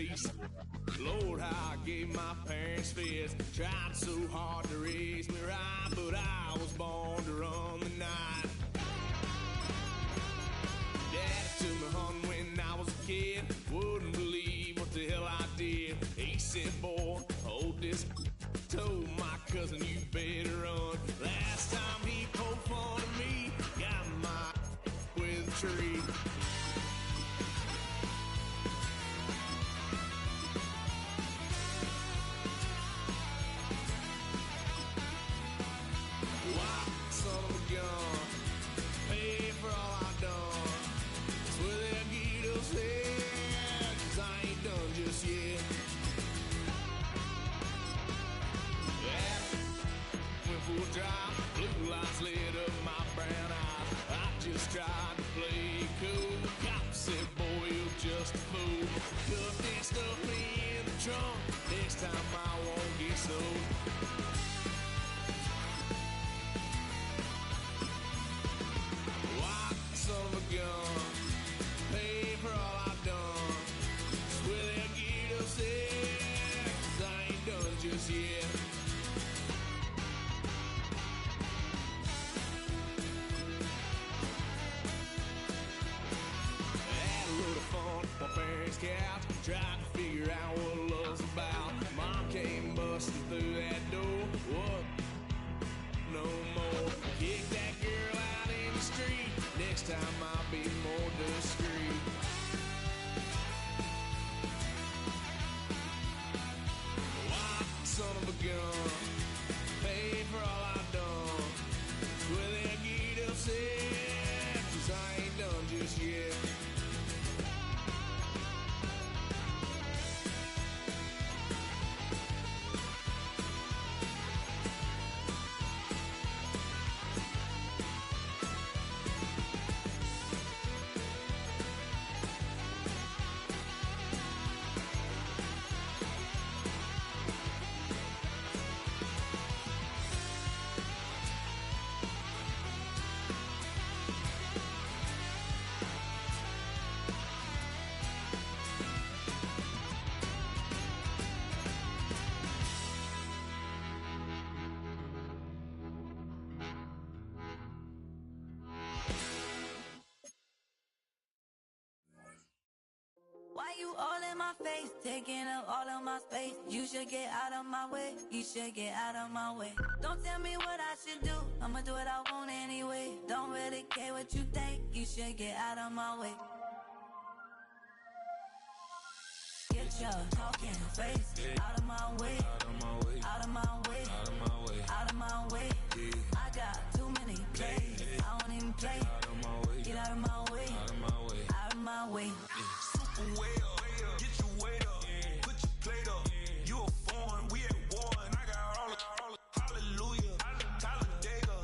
face. Lord, how I gave my parents fits. Tried so hard to raise me right, but I was born to run the night. Daddy took me hunting when I was a kid. Wouldn't believe what the hell I did. He said, boy, hold this. Told my cousin, you better run. Last time he poked fun at me, got my with a tree. Why, son of a gun, pay for all I've done. Swear they'll get us here, 'cause I ain't done just yet. Yeah, went for a drive, blue lights lit up my brown eyes. I just tried to play cool. Cop said, boy, you're just a fool. Cuffed and stuffed me in the trunk. Next time I won't get so. Why, son of a gun, pay for all I've done. Swear they'll get us there, 'cause I ain't done just yet. Had a little fun on my parents' couch, tried to figure out what love's about. Mom came busting through that door. What? No more. Kick that girl out in the street. Next time I'll be more discreet. Why, son of a gun, pay for all I've done. Swear they'll get upset, 'cause I ain't done just yet. Why you all in my face, taking up all of my space? You should get out of my way, you should get out of my way. Don't tell me what I should do, I'ma do what I want anyway. Don't really care what you think, you should get out of my way. Get your talking face out of my way, out of my way, out of my way, out of my way, out of my way. I got too many plays, I don't even play. Out of my way, get out of my way, out of my way, out of my way. Super way up, get your weight up, put your plate up. You a foreign, we at war, and I got all the hallelujah, Talladega,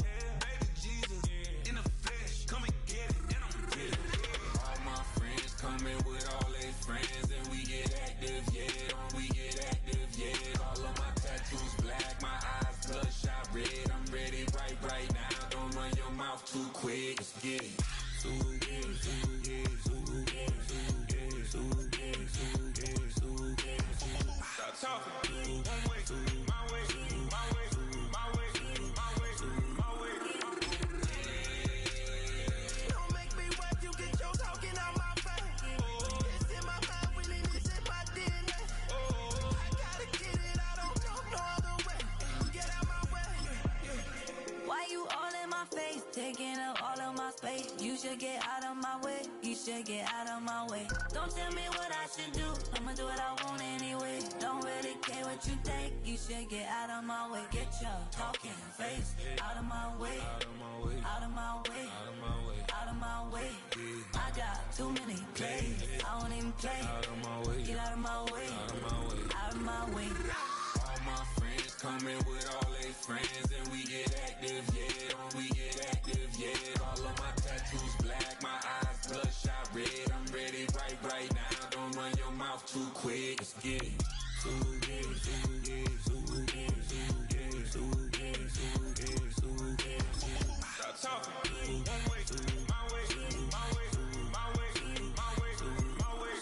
baby Jesus, in the flesh, come and get it, and I'm get it. All my friends coming with all their friends, and we get active, yeah, we get active, yeah. All of my tattoos black, my eyes bloodshot red. I'm ready right now. Don't run your mouth too quick. Let's get it. Stop talking. One way, my way, my way, my way, my way, my way. Don't make me wet, you get your talking out my face. It's in my mind, winning is in my DNA. I gotta get it, I don't know no other way. Get out my way. Why you all in my face, taking up all of my space? You should get out of my way, you should get out of my way. Don't tell me what I should do, I'ma do what I want anyway. Don't really care what you think, you should get out of my way. Get your talking face out of my way, out of my way, out of my way, out of my way, out of my way. I got too many plays, I don't even play. Out of my way, get out of my way, out of my way, out of my way. All my friends coming with all their friends, and we get active, yeah, we get active, yeah. All of my tattoos black, my eyes bloodshot red. I'm ready right now. Don't run your mouth too quick. Let's get it. Stop talking. One way, my way, my way, my way, my way, my way.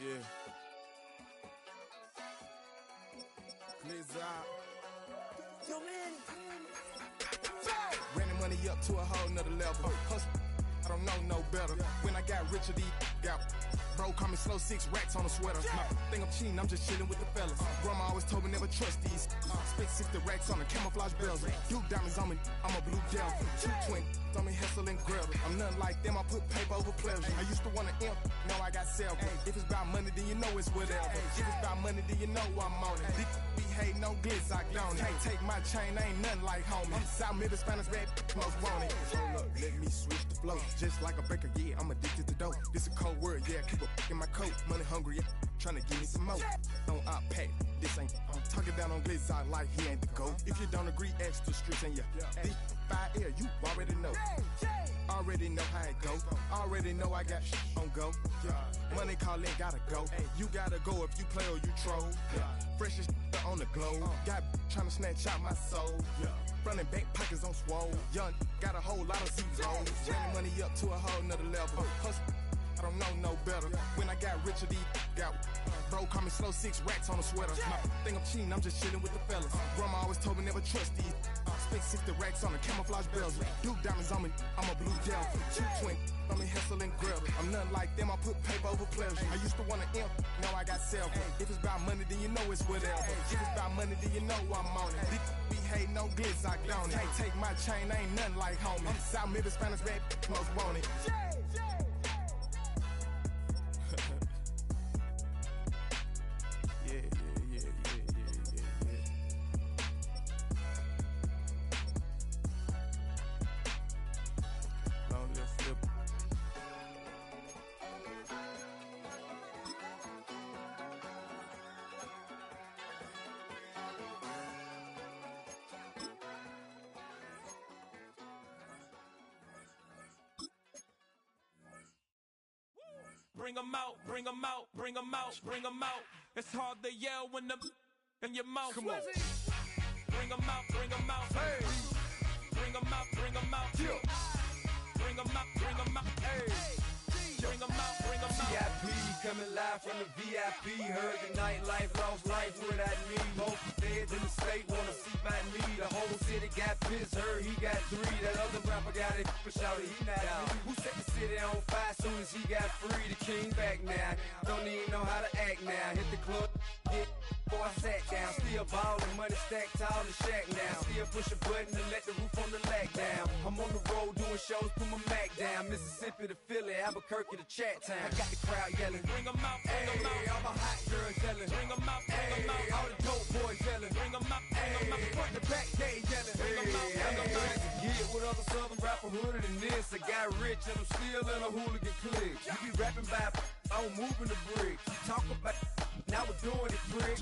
Yeah. Glizz out. Yo, man. Ran the money up to a whole nother level. Hustle, I don't know no better. When I got richer, these got bro, call me slow, 6 racks on a sweater. Think I'm cheating, I'm just chilling with the fellas. Grandma always told me never trust these. Spent 60 racks on the camouflage bells. Duke diamonds on me, I'm a blue devil. 220 on me, Hessel and Greta. I'm nothing like them, I put paper over pleasure. I used to want to imp, now I got several. If it's about money, then you know it's whatever. If it's about money, then you know I'm on it. Be hating, no glitz, I don't. Can't take my chain, ain't nothing like homie. South Middle Spanish red, most want it. Hold up, let me switch the flow. Just like a baker, yeah, I'm addicted to dope. This a cold word, yeah, keep a in my coat. Money hungry, yeah, tryna give me some more. On op pack, this ain't. I'm talking down on glitz, I like he ain't the GOAT. If you don't agree, ask the streets and yeah. This fire air, you already know. Already know how it go. Already know I got shit on go. Money calling, gotta go. You gotta go if you play or you troll. Freshest on the globe. Got tryna snatch out my soul. Running back pockets on swole. Young, got a whole lot of zeros. Running money up to a whole nother level. Hustle, I don't know no better. When I got richer, these got bro, call me slow, 6 racks on a sweater. Think I'm cheating, I'm just chilling with the fellas. Grandma always told me never trust these. Spent 60 racks on the camouflage bells. Duke diamonds on me, I'm a blue devil. 220 on me, Hessel and Greta. I'm nothing like them, I put paper over pleasure. I used to want to imp, now I got several. If it's about money, then you know it's whatever. If it's about money, then you know I'm on it. Be hating, no glitz, I don't. Can't take my chain, ain't nothing like homie. South Middle Spanish red, most want it. Bring 'em out, bring 'em out, bring 'em out, bring 'em out. It's hard to yell when the in your mouth. Come on. Bring 'em out, bring 'em out. Hey. Bring 'em out, bring 'em out. Yeah. Bring 'em out, bring 'em out. Hey. Bring 'em out, bring 'em out. VIP coming live from the VIP. Heard the nightlife, lost life without me. Both feds in the state wanna see by me. The whole city got pissed, heard he got 3. That other rapper got it, but shouted he not out. Who set the city on fire soon as he got free? The king back now, don't even know how to act now. Hit the club, hit before I sat down. Still ballin', money stacked tall in the shack now. Still push a button and let the roof on the lag down. I'm on the road doing shows, put my Mac down. Mississippi to Philly, Albuquerque to Chat Town. I got the crowd yelling, bring 'em out, bring 'em out. All my hot girls yelling, bring 'em out, bring 'em out. All the dope boys yelling, bring 'em out, bring 'em out. Front the back gate yelling, bring 'em out, bring 'em out. Get with other southern rapper hooded than this. I got rich and I'm still in a hooligan clique. You be rapping by, I'm moving the bricks. You talk about, now we're doing it, prick.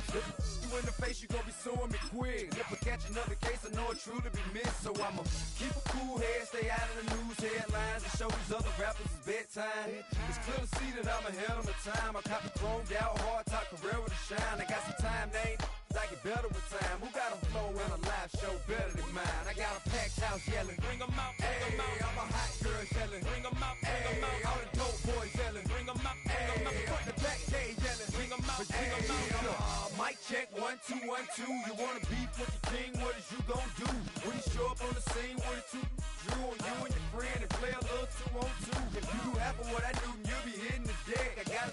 You in the face, you gon' be suing me quick. If I catch another case, I know it truly be missed. So I'ma keep a cool head, stay out of the news headlines, and show these other rappers it's bedtime. It's clear to see that I'm ahead of my time. I caught the chromed out, hard top career with a shine. I got some time, they ain't I get better with time. Who got a flow and a live show better than mine? I got a packed house yelling, bring 'em out, bring 'em out. All my hot girls yelling, bring 'em out, bring 'em out. All the dope boys yelling, bring 'em out, bring 'em out. Front the back gate yelling, bring 'em out, bring 'em out. Mic check, 1 2 1 2. You wanna beef with the king? What is you gon' do? When you show up on the scene with a 2 Drew on you and your friend and play a little 2-on-2. If you do half of what I do, then you'll be hitting the deck. I gotta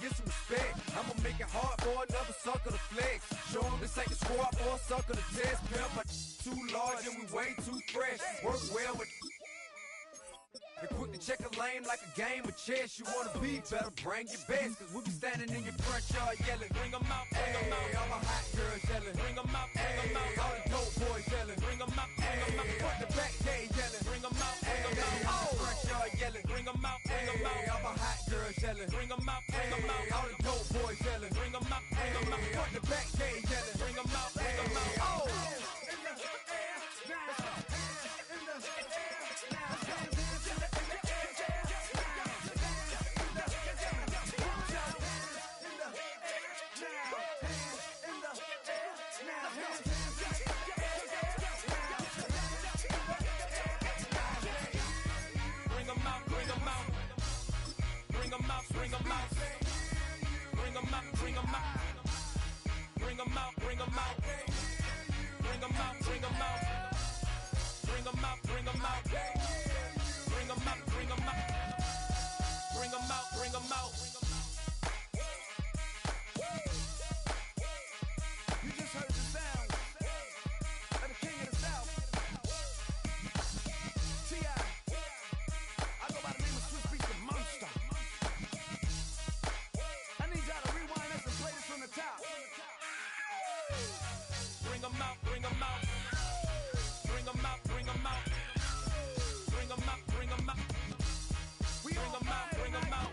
get some respect. I'ma make it hard for another sucker to flex. Show 'em this ain't the squad or a sucker to test. Pimp, but too large and we way too fresh. Work well with. And quick to check a lane like a game of chess. You wanna be better, bring your best. Cause we be standing in your front yard yelling, bring 'em out, bring 'em out. All my hot girls yelling, bring 'em out, bring 'em out. All the dope boys yelling, bring 'em out, bring 'em out. Front the back gate yelling, bring 'em out, bring 'em out. Front yard yelling, bring 'em out, bring 'em out. All my hot girls yelling, bring 'em out, bring 'em out. All the dope boys yelling, bring 'em out, bring 'em out. Front the back gate yelling, bring 'em out, bring 'em out. Bring 'em out, bring 'em out. Bring 'em out, bring 'em out. bring 'em out. You just heard the sound of the king of the south. T.I. I go by the name of Swiss Beast the Monster. I need y'all to rewind this and play this from the top. Bring 'em out, bring 'em out. Bring 'em out, bring 'em out. Bring 'em out, bring 'em out. Bring 'em out, bring 'em out.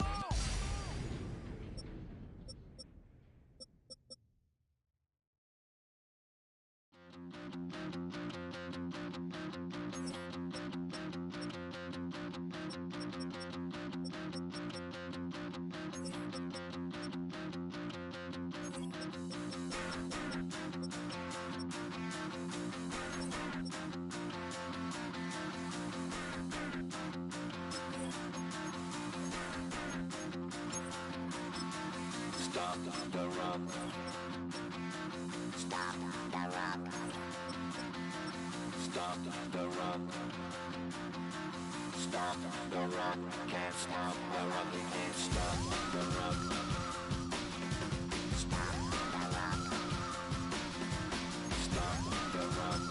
Stop the rock. Stop the rock. Stop the rock. Stop the rock. Can't stop the rock. You can't stop the rock. Stop the rock. Stop the rock.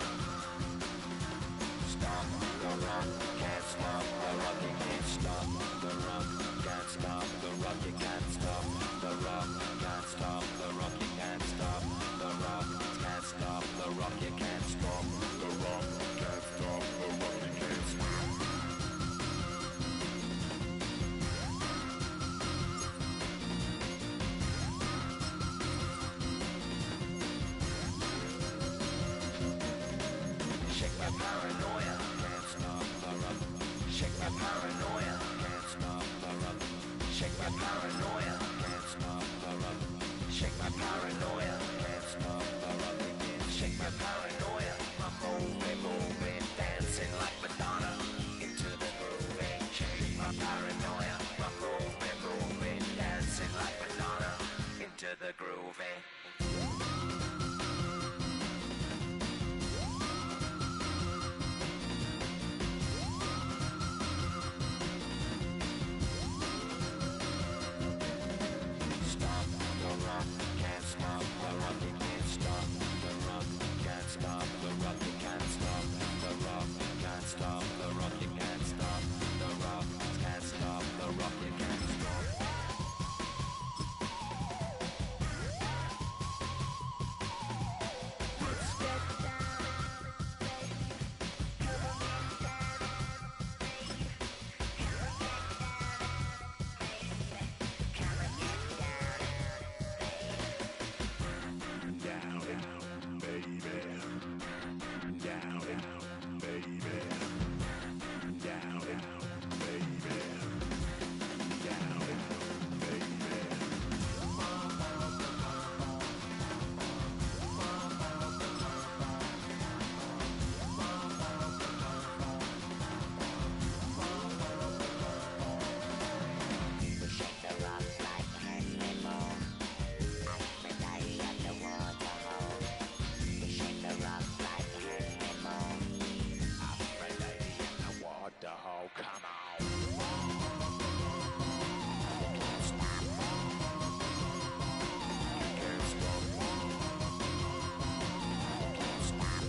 Stop the rock. Can't stop the rock. You can't stop the rock. Can't stop the rock. You can't stop the rock. Can't stop the rock. You can't stop the rock. Can't stop the rock. You can't stop the rock. Can't stop the rock. You can't stop. Shake my paranoia. Can't stop the rock. Shake my paranoia. Can't stop the rock. Shake my paranoia. Can't stop the rock. Shake my paranoia. Can't stop the rock. Shake my paranoia. I'm moving, dancing like Madonna into the groove. Shake my paranoia. I'm moving, dancing like Madonna into the groove. Stop the rock, can't stop the rock, you can't stop the rock, can't stop the rock, you can't stop the rock, can't stop the rock, you can't stop the rock, can't stop the rock, you can't stop. Down, baby. Down, baby. Down, baby. Down, baby. Shake the rock like animal. Aphrodite at the waterhole. Shake the rock like animal. Aphrodite in the waterhole. Come on. You can't stop. You can't stop. You can't stop.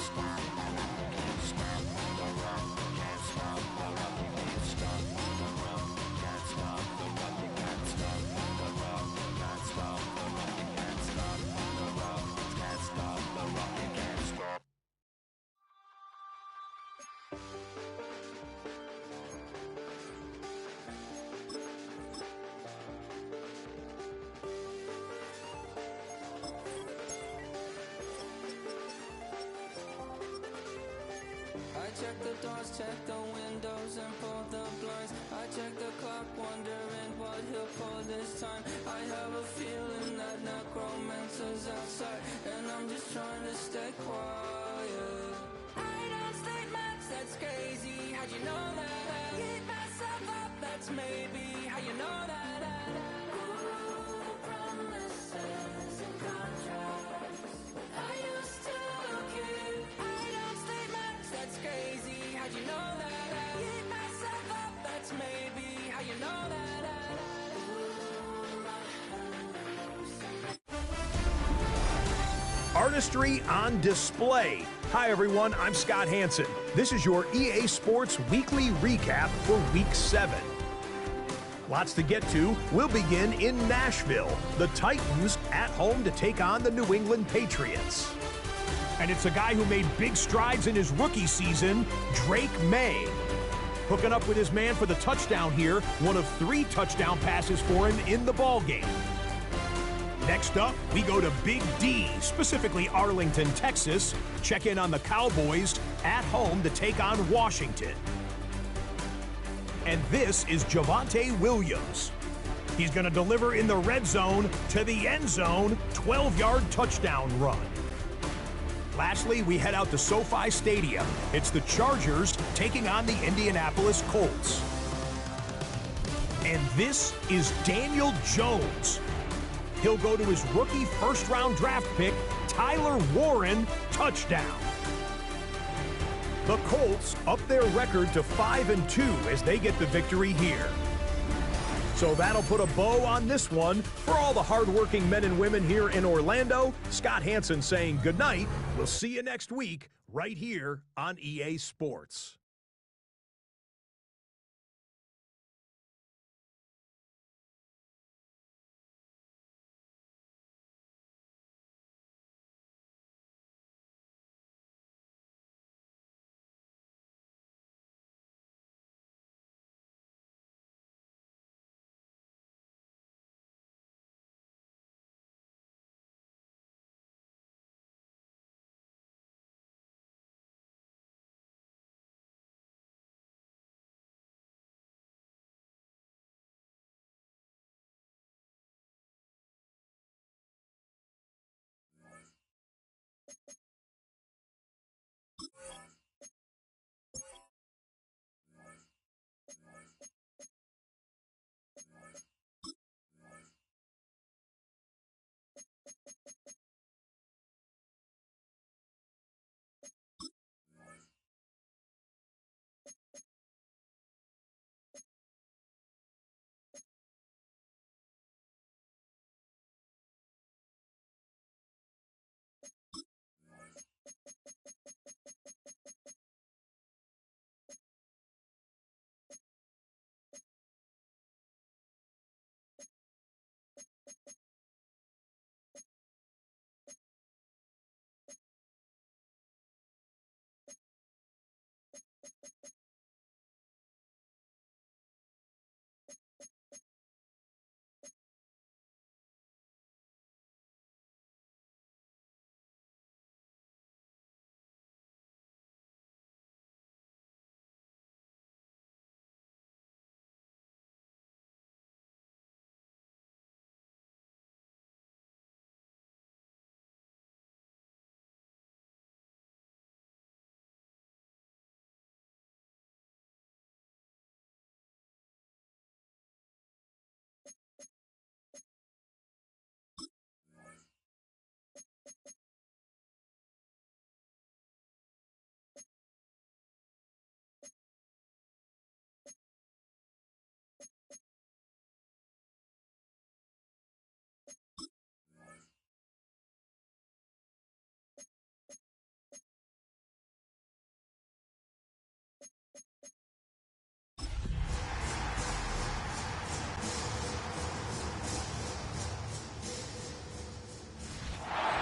Stop the rock. You can't stop the rock. Can't stop the rock. You can't stop the rock. Can't stop the rock. You can't stop the rock. Can't stop the rock. You can't stop the rock. Can't stop the rock. You can't stop. I check the doors, check the windows, and pull the blinds. I check the clock, wondering what he'll pull this time. I have a feeling that necromancer's outside, and I'm just trying to stay quiet. I don't state much, that's crazy. How'd you know that? Keep myself up, that's maybe how you know that. Ooh, promises and contracts. I used to keep. I don't state much, that's crazy. How'd you know that? Keep myself up, that's maybe how you know artistry on display. Hi, everyone. I'm Scott Hansen. This is your EA Sports Weekly Recap for Week 7. Lots to get to. We'll begin in Nashville. The Titans at home to take on the New England Patriots. And it's a guy who made big strides in his rookie season, Drake May. Hooking up with his man for the touchdown here, one of 3 touchdown passes for him in the ballgame. Next up, we go to Big D, specifically Arlington, Texas. Check in on the Cowboys at home to take on Washington. And this is Javonte Williams. He's going to deliver in the red zone to the end zone, 12-yard touchdown run. Lastly, we head out to SoFi Stadium. It's the Chargers taking on the Indianapolis Colts. And this is Daniel Jones. He'll go to his rookie first-round draft pick, Tyler Warren, touchdown. The Colts up their record to 5-2 as they get the victory here. So that'll put a bow on this one. For all the hardworking men and women here in Orlando, Scott Hansen saying goodnight. We'll see you next week right here on EA Sports.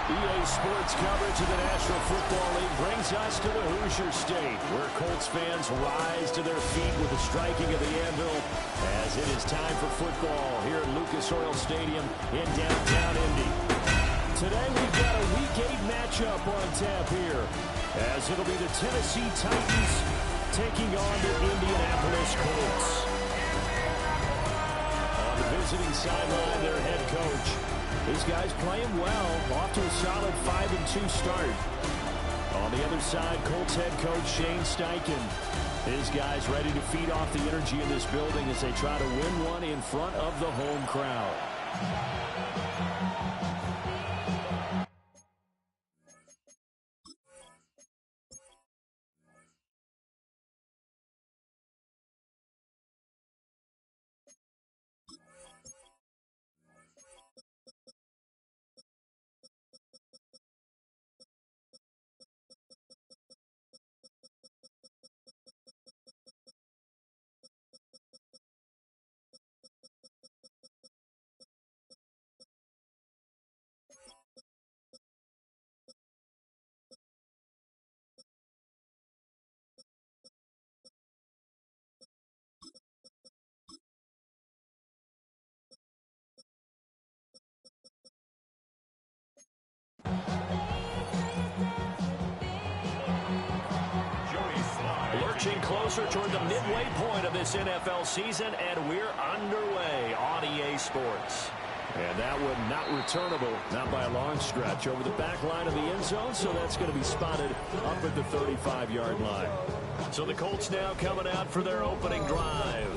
EA Sports coverage of the National Football League brings us to the Hoosier State, where Colts fans rise to their feet with the striking of the anvil as it is time for football here at Lucas Oil Stadium in downtown Indy. Today we've got a Week 8 matchup on tap here, as it'll be the Tennessee Titans taking on the Indianapolis Colts. On the visiting sideline, their head coach. These guys playing well, off to a solid 5-2 start. On the other side, Colts head coach Shane Steichen. His guys ready to feed off the energy in this building as they try to win one in front of the home crowd. closer toward the midway point of this NFL season, and we're underway on EA Sports. And that one not returnable, not by a long stretch, over the back line of the end zone, so that's going to be spotted up at the 35-yard line. So the Colts now coming out for their opening drive.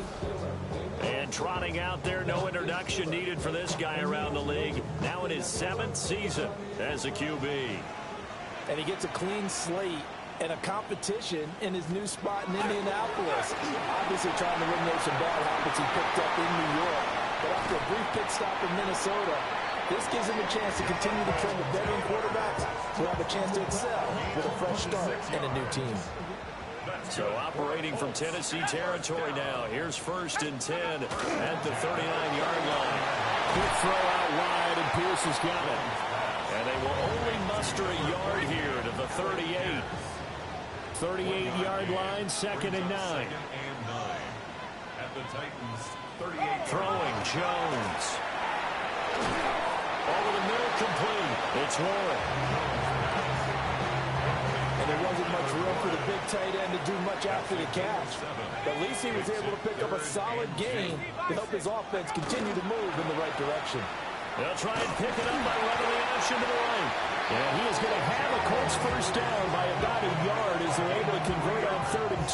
And trotting out there, no introduction needed for this guy around the league. Now in his 7th season as a QB. And he gets a clean slate and a competition in his new spot in Indianapolis. Obviously trying to eliminate some bad habits he picked up in New York. But after a brief pit stop in Minnesota, this gives him a chance to continue the trend of veteran quarterbacks who have a chance to excel with a fresh start and a new team. So operating from Tennessee territory now. Here's 1st and 10 at the 39-yard line. Quick throw out wide, and Pierce has got it. And they will only muster a yard here to the 38. 38-yard line, 2nd and 9. At the Titans, 38. Throwing, Jones. Over the middle, complete. It's Warren. And there wasn't much room for the big tight end to do much after the catch. But at least he was able to pick up a solid gain to help his offense continue to move in the right direction. They'll try and pick it up by running the option to the right. And he is going to have a Colts first down by about a yard as they're able to convert on 3rd and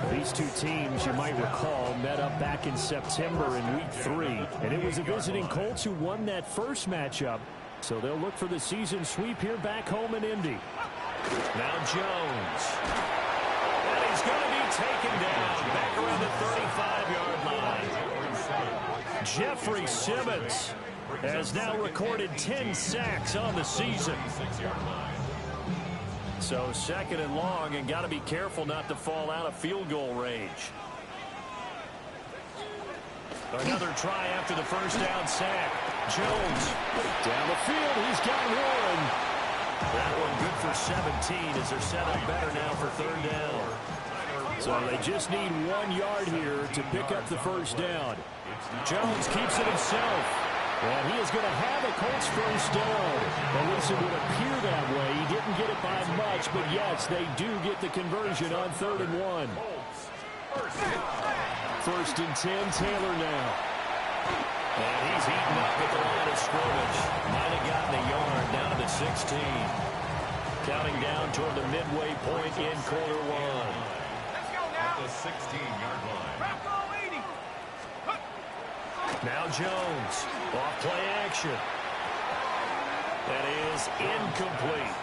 2. These two teams, you might recall, met up back in September in Week 3. And it was the visiting Colts who won that first matchup. So they'll look for the season sweep here back home in Indy. Now Jones. And he's going to be taken down back around the 35-yard line. Jeffrey Simmons has now recorded 10 sacks on the season. So 2nd and long, and got to be careful not to fall out of field goal range. Another try after the first down sack. Jones down the field. He's got Warren. That one good for 17 as they're set up better now for 3rd down. So they just need 1 yard here to pick up the first down. Jones keeps it himself. And he is going to have a Colts first down. At least it would appear that way. He didn't get it by much, but yes, they do get the conversion on 3rd and 1. 1st and 10, Taylor now. And he's eaten up at the line of scrimmage. Might have gotten a yard down to the 16. Counting down toward the midway point in quarter 1. At the 16-yard line. Now Jones, off play action. That is incomplete.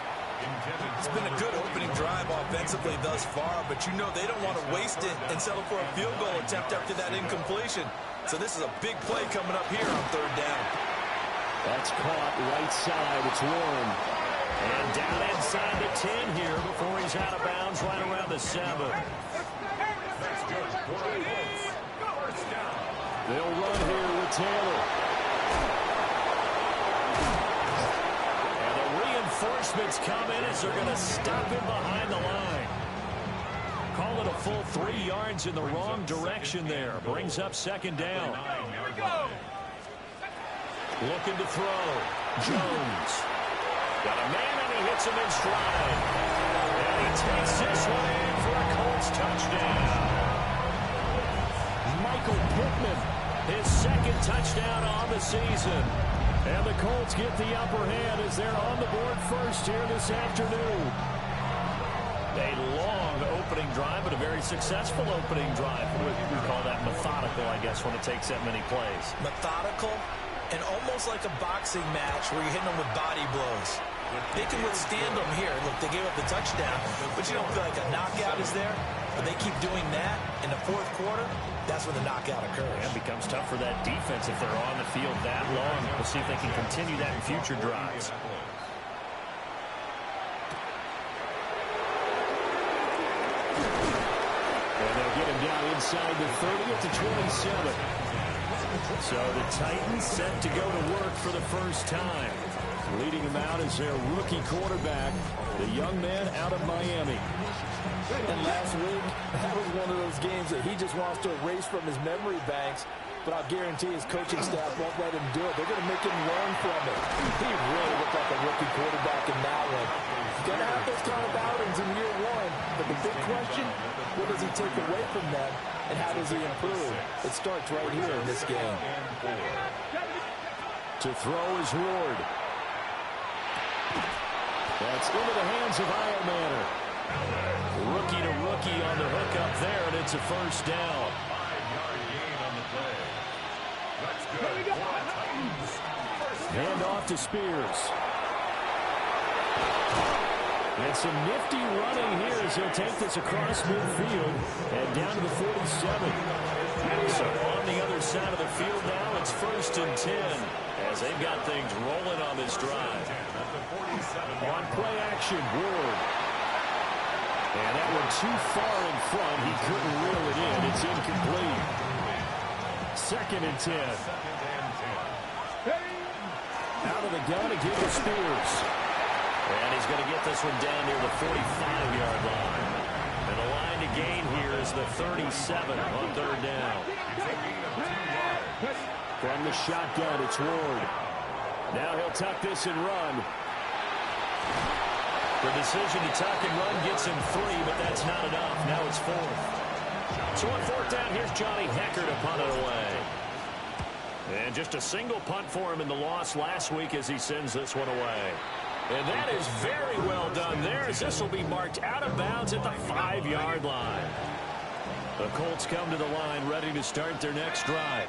It's been a good opening drive offensively thus far, but you know they don't want to waste it and settle for a field goal attempt after that incompletion. So this is a big play coming up here on 3rd down. That's caught right side. It's Warren. And down inside the 10 here before he's out of bounds right around the 7. They'll run here with Taylor. And the reinforcements come in as they're going to stop him behind the line. Call it a full 3 yards in the wrong direction there. Brings up 2nd down. Looking to throw. Jones. Got a man and he hits him in stride. And he takes this one in for a Colts touchdown. Michael Pittman, his 2nd touchdown on the season. And the Colts get the upper hand as they're on the board first here this afternoon. A long opening drive, but a very successful opening drive. We call that methodical, I guess, when it takes that many plays. Methodical and almost like a boxing match where you're hitting them with body blows. They can withstand them here. Look, they gave up the touchdown, but you don't feel like a knockout is there. But they keep doing that in the 4th quarter. That's when the knockout occurs. And it becomes tough for that defense if they're on the field that long. We'll see if they can continue that in future drives. And they'll get him down inside the 30 at the 27. So the Titans set to go to work for the first time. Leading him out is their rookie quarterback, the young man out of Miami. And last week, that was one of those games that he just wants to erase from his memory banks. But I'll guarantee his coaching staff won't let him do it. They're going to make him learn from it. He really looked like a rookie quarterback in that one. He's going to have those kind of outings in year 1. But the big question, What does he take away from them, and how does he improve? It starts right here in this game. To throw is Ward. That's into the hands of Manor. Rookie to rookie on the hook up there, and it's a first down. 5-yard gain on the play. That's good. Hand off to Spears. And some nifty running here as he'll take this across midfield and down to the 47. So on the other side of the field now, it's 1st and 10 as they've got things rolling on this drive. On play action, Ward. And that one too far in front. He couldn't reel it in. It's incomplete. 2nd and 10. Out of the gun to give to Spears. And he's going to get this one down near the 45-yard line. And the line to gain here is the 37 on 3rd down. From the shotgun, it's Ward. Now he'll tuck this and run. The decision to tuck and run gets him 3, but that's not enough. Now it's 4th. So on 4th down, here's Johnny Hecker to punt it away. And just a single punt for him in the loss last week as he sends this one away. And that is very well done there as this will be marked out of bounds at the 5-yard line. The Colts come to the line ready to start their next drive.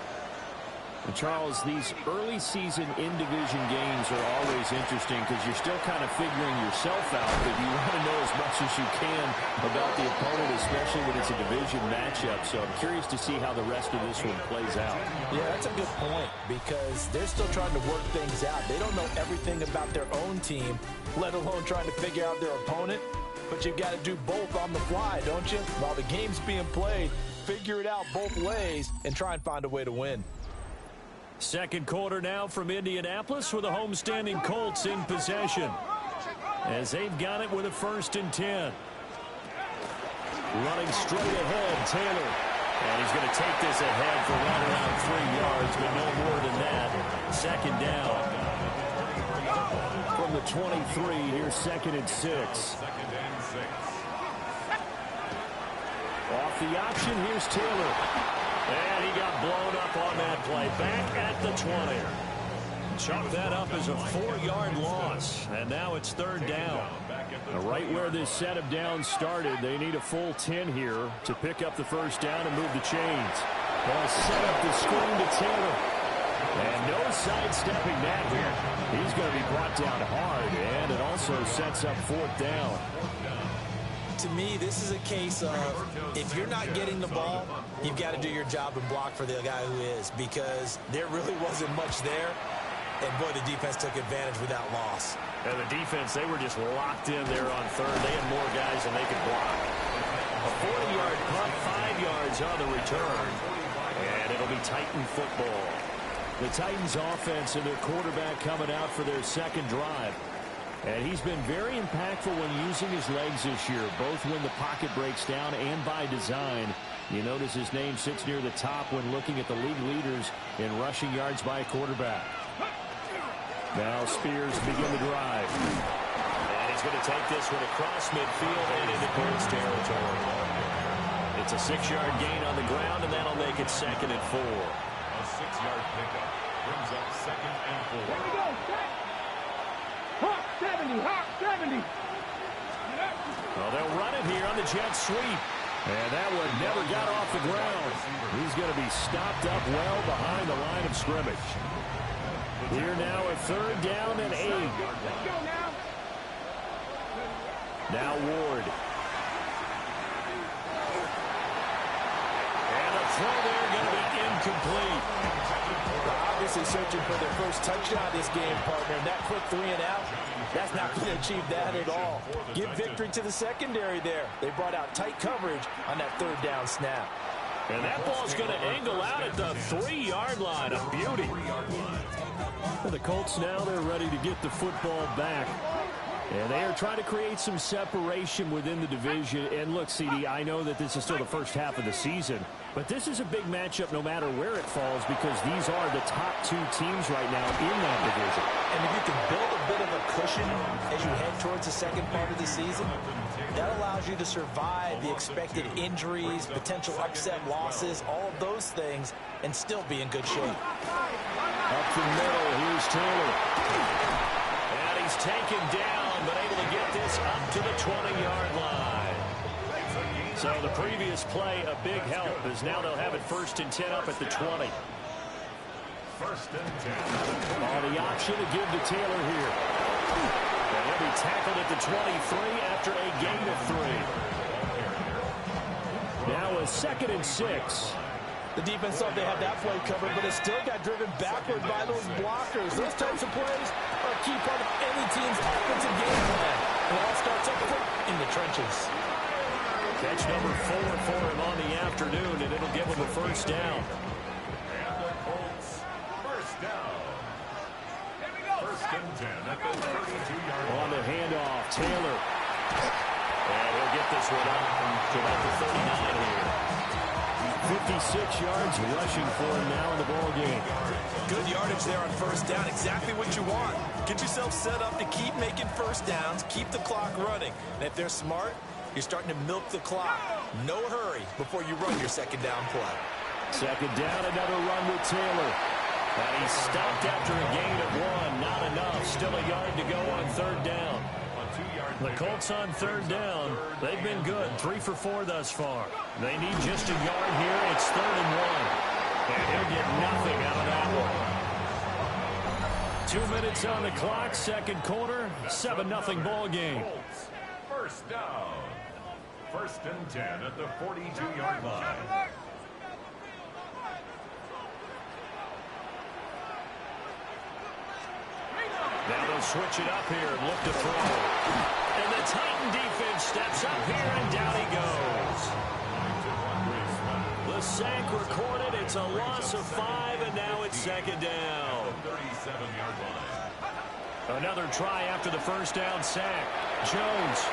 And Charles, these early season in-division games are always interesting because you're still kind of figuring yourself out, but you want to know as much as you can about the opponent, especially when it's a division matchup. So I'm curious to see how the rest of this one plays out. Yeah, that's a good point because they're still trying to work things out. They don't know everything about their own team, let alone trying to figure out their opponent. But you've got to do both on the fly, don't you? While the game's being played, figure it out both ways and try and find a way to win. Second quarter now from Indianapolis with the homestanding Colts in possession. As they've got it with a 1st and 10. Running straight ahead, Taylor. And he's going to take this ahead for right around 3 yards, but no more than that. 2nd down. From the 23, here's 2nd and 6. Off the option, here's Taylor. And he got blown up on that play. Back at the 20. Chalk that up as a 4-yard loss. And now it's 3rd down. Right where this set of downs started, they need a full 10 here to pick up the 1st down and move the chains. They'll set up the screen to Taylor. And no sidestepping that here. He's going to be brought down hard. And it also sets up 4th down. To me, this is a case of if you're not getting the ball, you've got to do your job and block for the guy who is, because there really wasn't much there. And, boy, the defense took advantage without loss. And the defense, they were just locked in there on 3rd. They had more guys than they could block. A 40-yard punt, 5 yards on the return. And it'll be Titan football. The Titans offense and their quarterback coming out for their 2nd drive. And he's been very impactful when using his legs this year, both when the pocket breaks down and by design. You notice his name sits near the top when looking at the league leaders in rushing yards by a quarterback. Now Spears begin the drive. And he's going to take this one across midfield and into Colts territory. It's a 6-yard gain on the ground, and that'll make it 2nd and 4. A 6-yard pickup brings up 2nd and 4. Here we go. Hawk 70, Hawk 70. Well, they'll run it here on the jet sweep. And that one never got off the ground. He's going to be stopped up well behind the line of scrimmage. Here now a 3rd down and 8. Now Ward. And a throw there going to be incomplete. Obviously searching for their first touchdown this game, partner. And that quick 3 and out, that's not going to achieve that at all. Give victory to the secondary there. They brought out tight coverage on that 3rd down snap. And that ball's going to angle out at the 3-yard line. A beauty. And the Colts now, they're ready to get the football back. And they are trying to create some separation within the division. And look, CD, I know that this is still the first half of the season, but this is a big matchup no matter where it falls because these are the top 2 teams right now in that division. And if you can build a bit of a cushion as you head towards the second part of the season, That allows you to survive the expected injuries, potential upset losses, all of those things, and still be in good shape. Up the middle, here's Taylor. And he's taken down, but able to get this up to the 20-yard line. So the previous play, a big help, as now they'll have it 1st and 10 up at the 20. 1st and 10. All the option to give to Taylor here. And he'll be tackled at the 23 after a gain of 3. Now a 2nd and 6. The defense thought they had that play covered, but it still got driven backward by those blockers. Those types of plays are a key part of any team's offensive game plan. It all starts up front in the trenches. Catch number 4 for him on the afternoon, and it'll give him a 1st down. And the Colts, 1st down. 1st and 10 at the 32-yard line. On the handoff, Taylor. And he'll get this one up to about the 39 here. 56 yards rushing for him now in the ball game. Good yardage there on 1st down. Exactly what you want. Get yourself set up to keep making 1st downs, keep the clock running. And if they're smart, you're starting to milk the clock. No hurry before you run your 2nd down play. 2nd down, another run with Taylor. And he's stopped after a gain of 1. Not enough. Still a yard to go on 3rd down. The Colts on 3rd down. They've been good. 3 for 4 thus far. They need just a yard here. It's 3rd and 1. And he'll get nothing out of that one. 2 minutes on the clock. 2nd quarter. 7-0 ball game. 1st down. 1st and 10 at the 42-yard line. Now they'll switch it up here and look to throw. And the Titan defense steps up here, and down he goes. The sack recorded. It's a loss of 5, and now it's 2nd down. 37-yard line. Another try after the 1st down sack. Jones.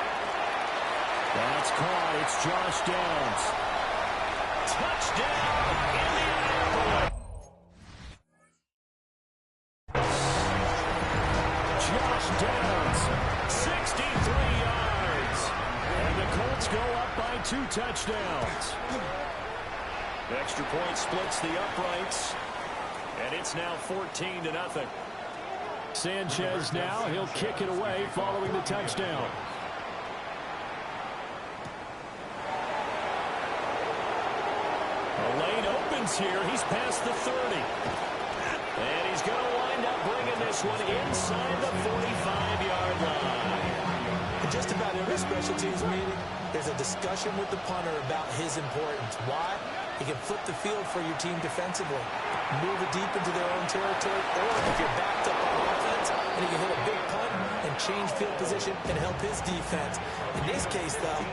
That's caught. It's Josh Downs. Touchdown, Indianapolis. Josh Downs, 63 yards. And the Colts go up by 2 touchdowns. Extra point splits the uprights. And it's now 14-0. Sanchez now, he'll kick it away following the touchdown. The lane opens here. He's past the 30. And he's going to wind up bringing this one inside the 45-yard line. In just about every special teams meeting, there's a discussion with the punter about his importance. Why? He can flip the field for your team defensively, move it deep into their own territory, or if you're backed up on offense, and he can hit a big punt and change field position and help his defense. In this case, though,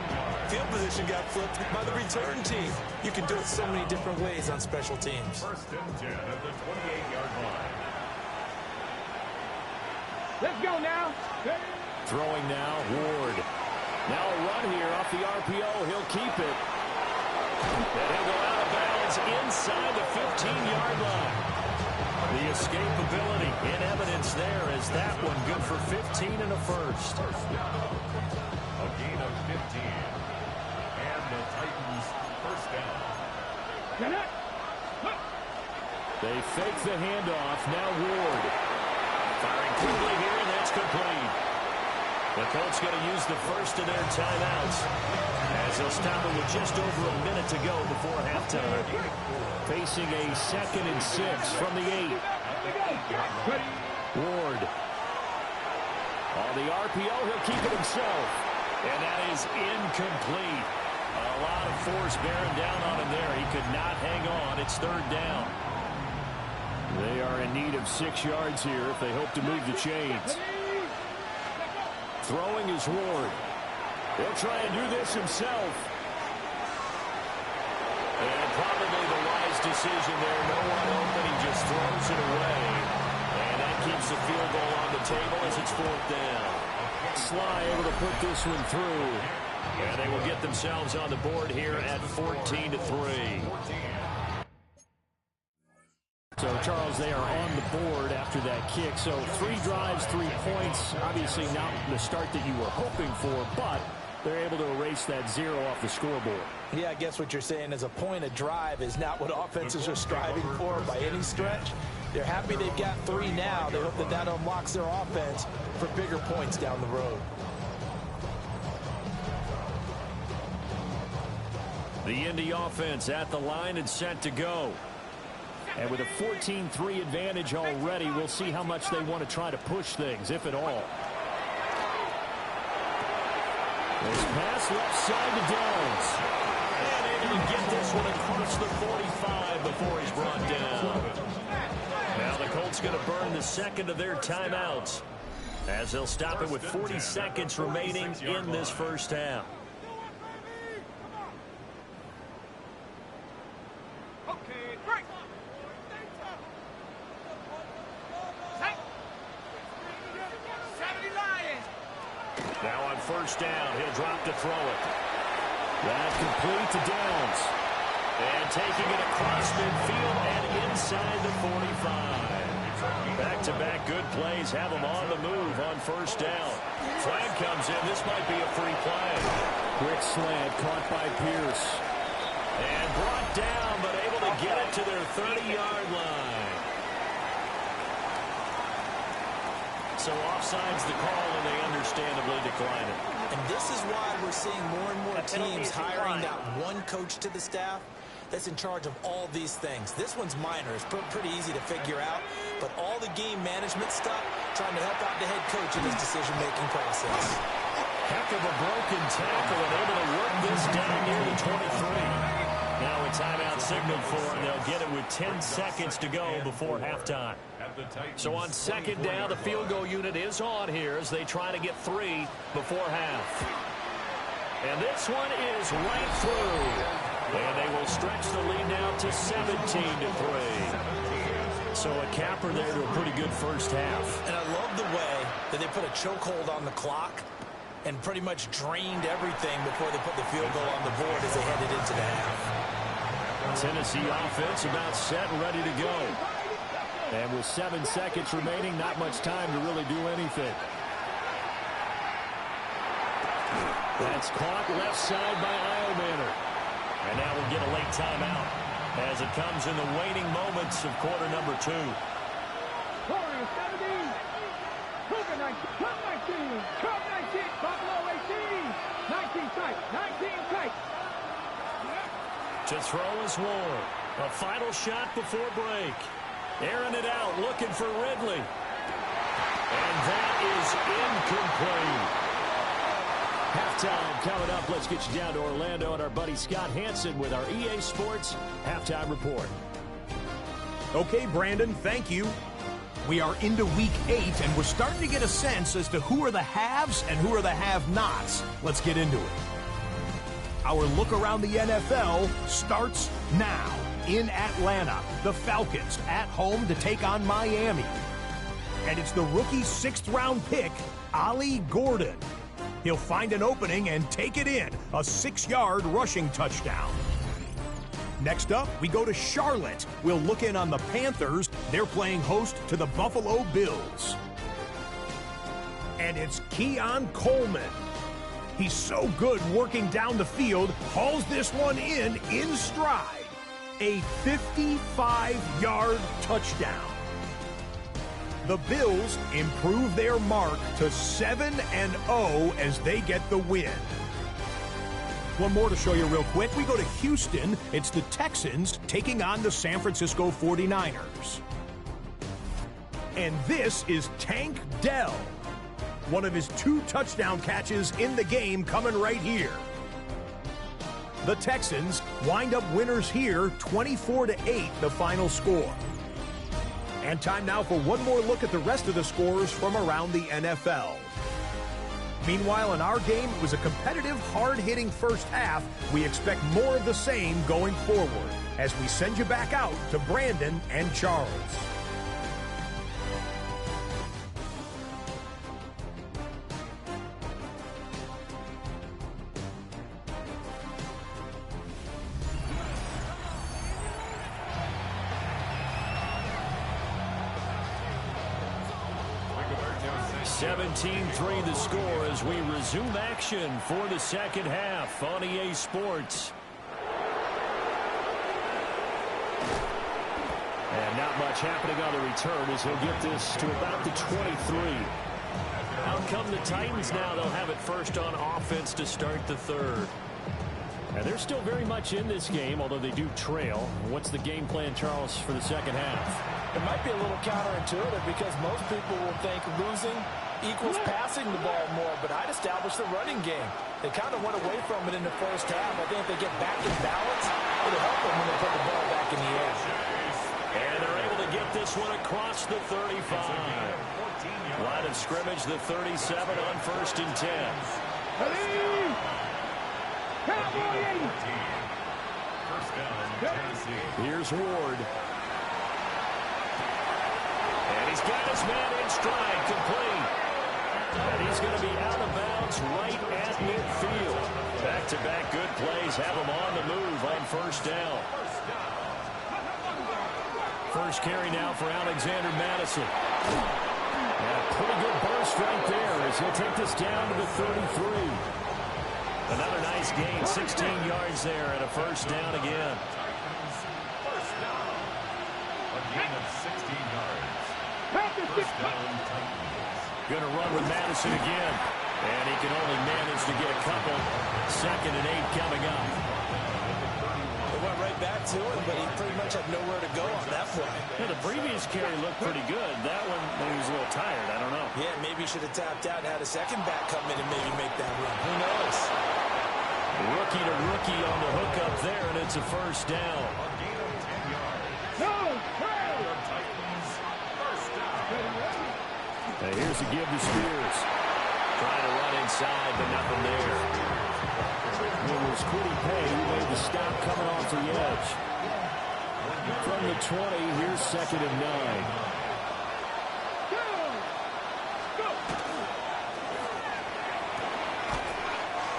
field position got flipped by the return team. You can do it so many different ways on special teams. 1st and 10 at the 28-yard line. Let's go now. Throwing now, Ward. Now a run here off the RPO. He'll keep it. And he'll go out of bounds inside the 15-yard line. The escapability in evidence there as that one good for 15 and a 1st. A gain of 15. And the Titans 1st down. They fake the handoff. Now Ward. Firing quickly here, and that's complete. The Colts going to use the 1st of their timeouts as they'll stop it with just over a minute to go before halftime. Facing a 2nd and 6 from the 8. Ward. On the RPO, he'll keep it himself. And that is incomplete. A lot of force bearing down on him there. He could not hang on. It's 3rd down. They are in need of 6 yards here if they hope to move the chains. Throwing is Ward. He'll try and do this himself. And probably the wise decision there. No one open. He just throws it away. And that keeps the field goal on the table as it's 4th down. Sly able to put this one through. And they will get themselves on the board here at 14-3. So, Charles, they are on the board after that kick. So, 3 drives, 3 points. Obviously not the start that you were hoping for, but they're able to erase that 0 off the scoreboard. Yeah, I guess what you're saying is a point of drive is not what offenses are striving for by any stretch. They're happy they've got 3 now. They hope that that unlocks their offense for bigger points down the road. The Indy offense at the line and set to go. And with a 14-3 advantage already, we'll see how much they want to try to push things, if at all. This pass left side to Downs. And able to get this one across the 45 before he's brought down. Now the Colts going to burn the second of their timeouts, as they'll stop it with 40 seconds remaining in this first half. Now on first down, he'll drop to throw it. That complete to Downs. And taking it across midfield and inside the 45. Back-to-back good plays have him on the move on first down. Flag comes in. This might be a free play. Quick slant caught by Pierce. And brought down, but able to get it to their 30-yard line. So offside's the call, and they understandably decline it. And this is why we're seeing more and more teams hiring that one coach to the staff that's in charge of all these things. This one's minor. It's pretty easy to figure out. But all the game management stuff, trying to help out the head coach in his decision-making process. Heck of a broken tackle and able to work this down near the 23. Now a timeout signaled for, and they'll get it with 10 seconds to go before halftime. So on second down, the field goal unit is on here as they try to get 3 before half. And this one is right through. And they will stretch the lead now to 17-3. So a capper there to a pretty good first half. And I love the way that they put a chokehold on the clock and pretty much drained everything before they put the field goal on the board as they headed into the half. Tennessee offense about set and ready to go. And with 7 seconds remaining, not much time to really do anything. That's caught left side by Eilmanor. And now we'll get a late timeout as it comes in the waning moments of quarter number 2. Corner 17, Cougar 19, Cub 19, Cub 19, Buffalo 18, 19 tight, 19 tight. To throw is Ward. A final shot before break. Airing it out, looking for Ridley. And that is incomplete. Halftime coming up. Let's get you down to Orlando and our buddy Scott Hansen with our EA Sports Halftime Report. Okay, Brandon, thank you. We are into week 8, and we're starting to get a sense as to who are the haves and who are the have-nots. Let's get into it. Our look around the NFL starts now. In Atlanta, the Falcons at home to take on Miami. And it's the rookie 6th-round pick, Ollie Gordon. He'll find an opening and take it in, a 6-yard rushing touchdown. Next up, we go to Charlotte. We'll look in on the Panthers. They're playing host to the Buffalo Bills. And it's Keon Coleman. He's so good working down the field, hauls this one in stride. A 55-yard touchdown. The Bills improve their mark to 7-0 as they get the win. One more to show you real quick. We go to Houston. It's the Texans taking on the San Francisco 49ers. And this is Tank Dell. One of his 2 touchdown catches in the game coming right here. The Texans wind up winners here, 24-8, the final score. And time now for one more look at the rest of the scores from around the NFL. Meanwhile, in our game, it was a competitive, hard-hitting first half. We expect more of the same going forward as we send you back out to Brandon and Charles. 17-3 the score as we resume action for the second half on EA Sports. And not much happening on the return as he'll get this to about the 23. Out come the Titans now. They'll have it first on offense to start the third. And they're still very much in this game, although they do trail. What's the game plan, Charles, for the second half? It might be a little counterintuitive because most people will think losing equals passing the ball more, but I'd establish the running game. They kind of went away from it in the first half. I think if they get back in balance, it'll help them when they put the ball back in the air. And they're able to get this one across the 35. Line of scrimmage, the 37 on 1st and 10. Here's Ward. And he's got his man in stride, complete. And he's going to be out of bounds right at midfield. Back-to-back good plays have him on the move on 1st down. First carry now for Alexander Madison. And a pretty good burst right there as he'll take this down to the 33. Another nice gain, 16 yards there and a 1st down again. First down. A gain of 16 yards. First down, Titans. Going to run with Madison again. And he can only manage to get a couple. 2nd and 8 coming up. They went right back to him, but he pretty much had nowhere to go on that play. Yeah, the previous carry looked pretty good. That one, maybe he was a little tired. I don't know. Yeah, maybe he should have tapped out and had a second back come in and maybe make that run. Who knows? Rookie to rookie on the hook up there, and it's a 1st down. A gain of 10 yards. The Titans, first down. Now here's a give to Spears. Trying to run inside, but nothing there. It was Quiddy Pay who made the stop coming off the edge. From the 20, here's 2nd and 9.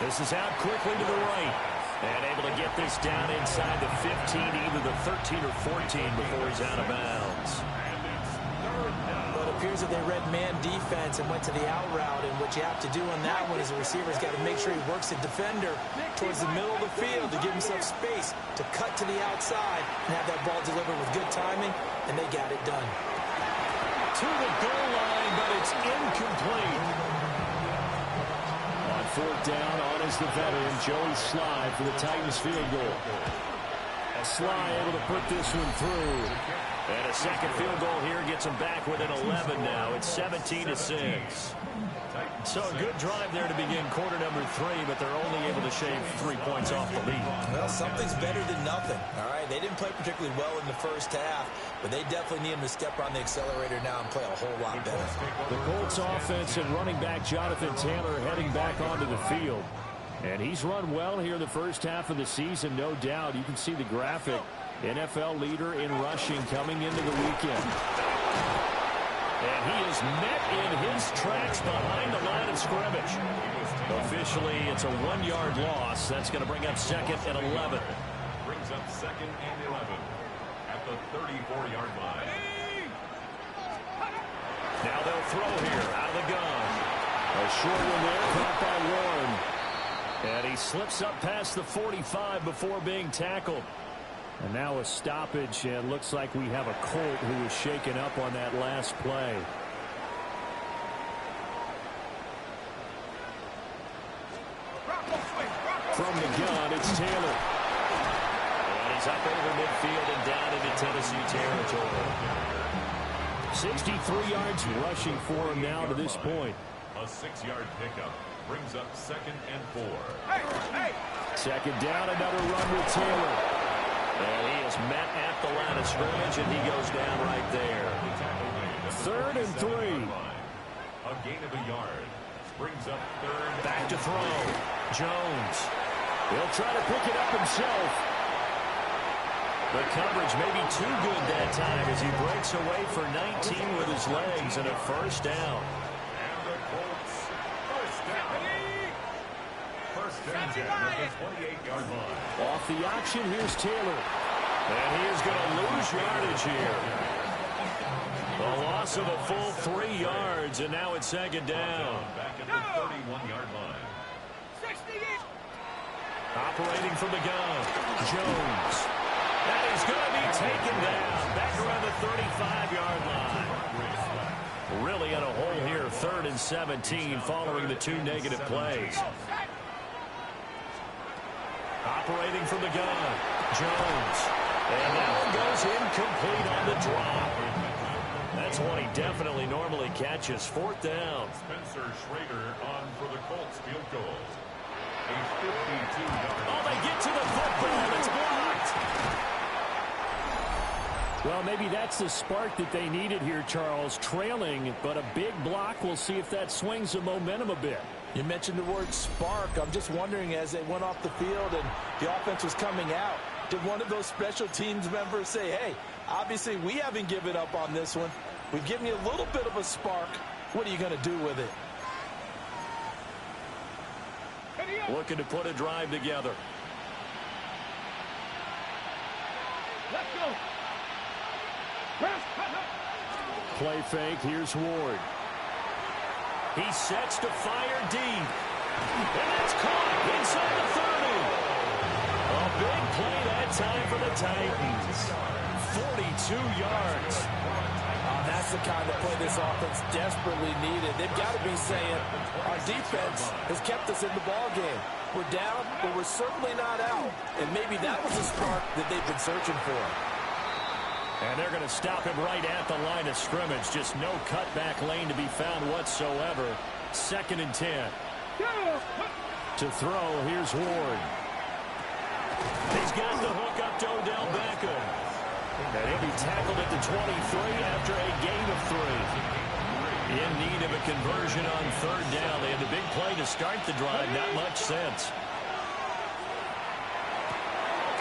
This is out quickly to the right. And able to get this down inside the 15, either the 13 or 14 before he's out of bounds. Well, it appears that they read man defense and went to the out route. And what you have to do on that one is the receiver's got to make sure he works the defender towards the middle of the field to give himself space to cut to the outside and have that ball delivered with good timing, and they got it done. To the goal line, but it's incomplete. On 4th down, on is the veteran, Joey Sly for the Titans field goal. Sly able to put this one through. And a second field goal here gets them back within 11 now. It's 17-6. So a good drive there to begin quarter number 3, but they're only able to shave 3 points off the lead. Well, something's better than nothing, all right? They didn't play particularly well in the first half, but they definitely need him to step on the accelerator now and play a whole lot better. The Colts offense and running back Jonathan Taylor heading back onto the field. And he's run well here in the first half of the season, no doubt. You can see the graphic. NFL leader in rushing coming into the weekend. And he is met in his tracks behind the line of scrimmage. Officially, it's a 1-yard loss. That's going to bring up 2nd and 11. Brings up 2nd and 11 at the 34-yard line. Now they'll throw here out of the gun. A short one there, caught by Warren. And he slips up past the 45 before being tackled. And now a stoppage, and looks like we have a Colt who was shaken up on that last play. From the gun, it's Taylor. And he's up over midfield and down into Tennessee territory. 63 yards rushing for him now to this point. A 6-yard pickup brings up 2nd and 4. Second down, another run with Taylor. And he is met at the line of scrimmage, and he goes down right there. 3rd and 3. A gain of a yard. Brings up 3rd. Back to throw. Jones. He'll try to pick it up himself. The coverage may be too good that time as he breaks away for 19 with his legs and a 1st down. And the Colts, 1st down. 1st and 10 at the 28-yard line. Off the option, here's Taylor. And he is going to lose yardage here. A loss Loss of a full 3 yards, and now it's second down. Back at the 31-yard line. Operating from the gun, Jones. That is going to be taken down. Back around the 35-yard line. Really in a hole here, 3rd and 17 following the 2 negative plays. Operating from the gun, Jones. And that one goes incomplete on the drop. That's one he definitely normally catches. 4th down. Spencer Schrader on for the Colts field goal. A 52-yard. Oh, they get to the football. It's blocked. Well, maybe that's the spark that they needed here, Charles. Trailing, but a big block. We'll see if that swings the momentum a bit. You mentioned the word spark. I'm just wondering, as they went off the field and the offense was coming out, did one of those special teams members say, hey, obviously we haven't given up on this one. We've given you a little bit of a spark. What are you going to do with it? Looking to put a drive together. Let's go. Play fake. Here's Ward. He sets to fire deep. And that's caught inside the 30. A big play that time for the Titans. 42 yards. That's the kind of play this offense desperately needed. They've got to be saying, our defense has kept us in the ball game. We're down, but we're certainly not out. And maybe that was a spark that they've been searching for. And they're going to stop him right at the line of scrimmage. Just no cutback lane to be found whatsoever. 2nd and 10. To throw, here's Ward. He's got the hook up to Odell Beckham. And he'll be tackled at the 23 after a gain of 3. In need of a conversion on 3rd down. They had the big play to start the drive. Not much sense.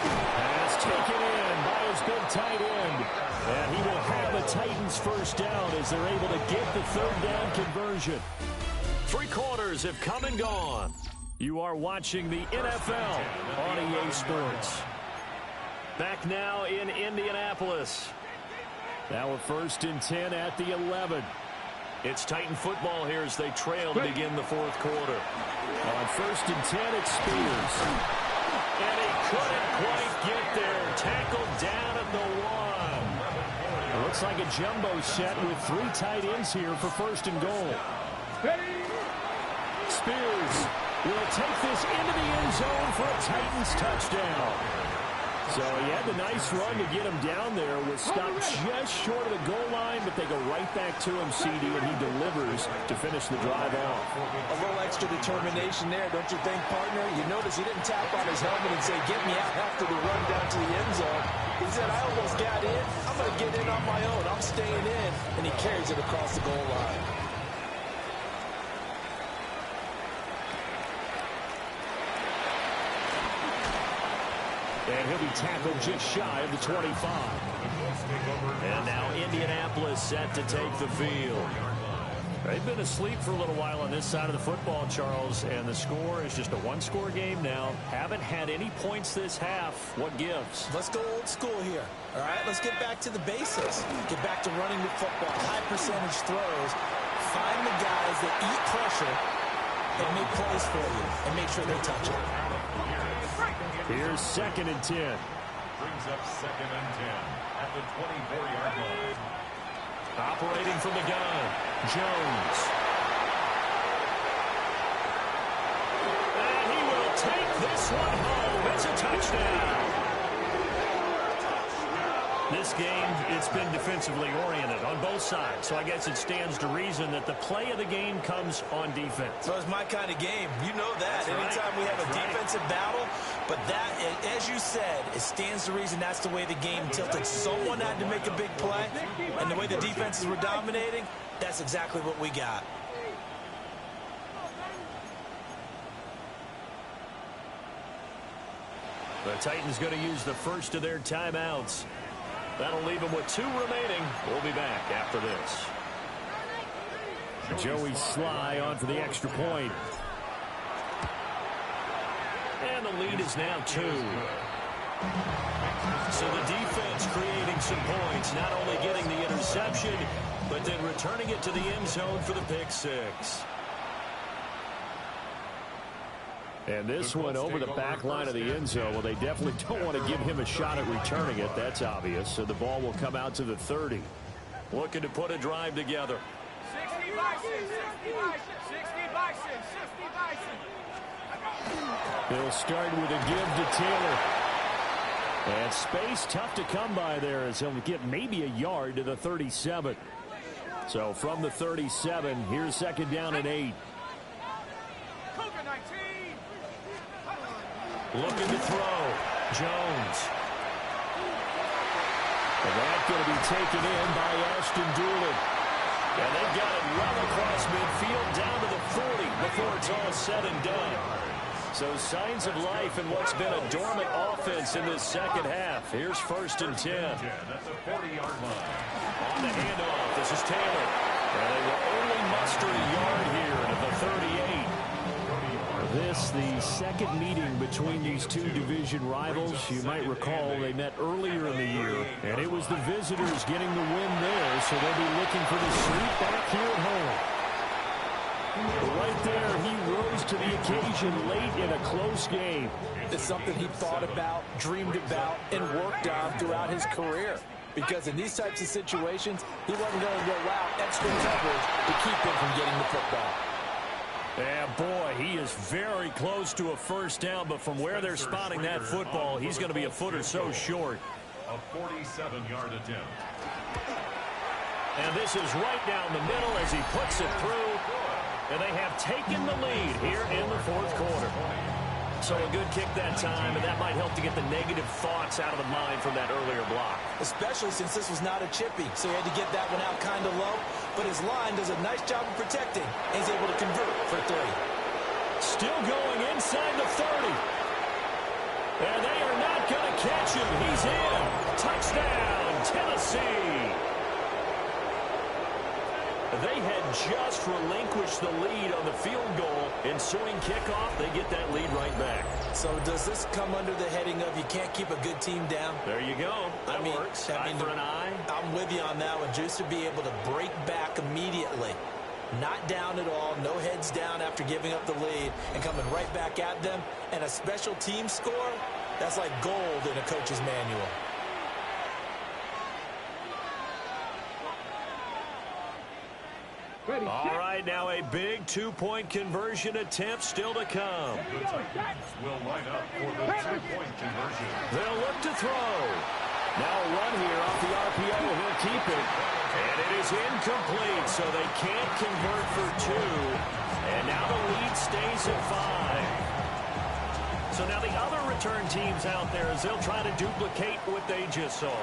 Pass taken in by his big tight end. And he will have the Titans first down as they're able to get the 3rd down conversion. 3 quarters have come and gone. You are watching the NFL on EA Sports. Back now in Indianapolis. Now a 1st and 10 at the 11. It's Titan football here as they trail to begin the 4th quarter. On 1st and 10, it's Spears. And he couldn't quite get there. Tackled down at the 1. It looks like a jumbo set with 3 tight ends here for 1st and goal. Spears will take this into the end zone for a Titans touchdown. So he had the nice run to get him down there. Was stopped just short of the goal line, but they go right back to him, CD, and he delivers to finish the drive off. A little extra determination there, don't you think, partner? You notice he didn't tap on his helmet and say, get me out after the run down to the end zone. He said, I almost got in. I'm going to get in on my own. I'm staying in. And he carries it across the goal line. And he'll be tackled just shy of the 25. And now Indianapolis set to take the field. They've been asleep for a little while on this side of the football, Charles, and the score is just a 1-score game now. Haven't had any points this half. What gives? Let's go old school here. All right, let's get back to the basics. Get back to running the football, high percentage throws. Find the guys that eat pressure and make plays for you and make sure they touch it. Here's 2nd and 10. Brings up 2nd and 10 at the 24-yard line. Operating from the gun, Jones. And he will take this one home. It's a touchdown. This game, it's been defensively oriented on both sides, so I guess it stands to reason that the play of the game comes on defense. So it's my kind of game. You know that. That's Anytime right. we have a That's defensive battle, but that, as you said, it stands to reason that's the way the game tilted. Someone had to make a big play, and the way the defenses were dominating, that's exactly what we got. The Titans going to use the first of their timeouts. That'll leave them with 2 remaining. We'll be back after this. Joey Sly on for the extra point. And the lead is now 2. So the defense creating some points, not only getting the interception, but then returning it to the end zone for the pick six. And this one over the back line of the end zone. Well, they definitely don't want to give him a shot at returning it. That's obvious. So the ball will come out to the 30. Looking to put a drive together. 60 Bison, 60 Bison, 60 Bison, 60 Bison. They'll start with a give to Taylor. And space tough to come by there as he'll get maybe a yard to the 37. So from the 37, here's second down and 8. Looking to throw. Jones. And that's going to be taken in by Ashton Doolin. And they've got it well across midfield down to the 40 before it's all said and done. So signs of life in what's been a dormant offense in this second half. Here's first and 10. At the 40-yard line. On the handoff, this is Taylor. And they will only muster a yard here at the 38. This, the second meeting between these two division rivals. You might recall they met earlier in the year, and it was the visitors getting the win there, so they'll be looking for the sweep back here at home. Right there, he rose to the occasion late in a close game. It's something he thought about, dreamed about, and worked on throughout his career. Because in these types of situations, he wasn't going to go out extra coverage to keep him from getting the football. Yeah, boy, he is very close to a first down, but from where they're spotting that football, he's going to be a foot or so short. A 47-yard attempt. And this is right down the middle as he puts it through. And they have taken the lead here in the fourth quarter. So a good kick that time, and that might help to get the negative thoughts out of the mind from that earlier block. Especially since this was not a chippy, so he had to get that one out kind of low. But his line does a nice job of protecting, and he's able to convert for 3. Still going inside the 30. And they are not going to catch him. He's in. Touchdown, Tennessee. They had just relinquished the lead on the field goal. Ensuing kickoff, they get that lead right back. So does this come under the heading of you can't keep a good team down? There you go. That works. Eye for an eye. I'm with you on that one. Just to be able to break back immediately. Not down at all. No heads down after giving up the lead and coming right back at them. And a special team score, that's like gold in a coach's manual. All right, now a big two-point conversion attempt still to come. The Titans will line up for the two-point conversion. They'll look to throw. Now a run here off the RPO. He'll keep it. And it is incomplete, so they can't convert for 2. And now the lead stays at 5. So now the other return teams out there as they'll try to duplicate what they just saw.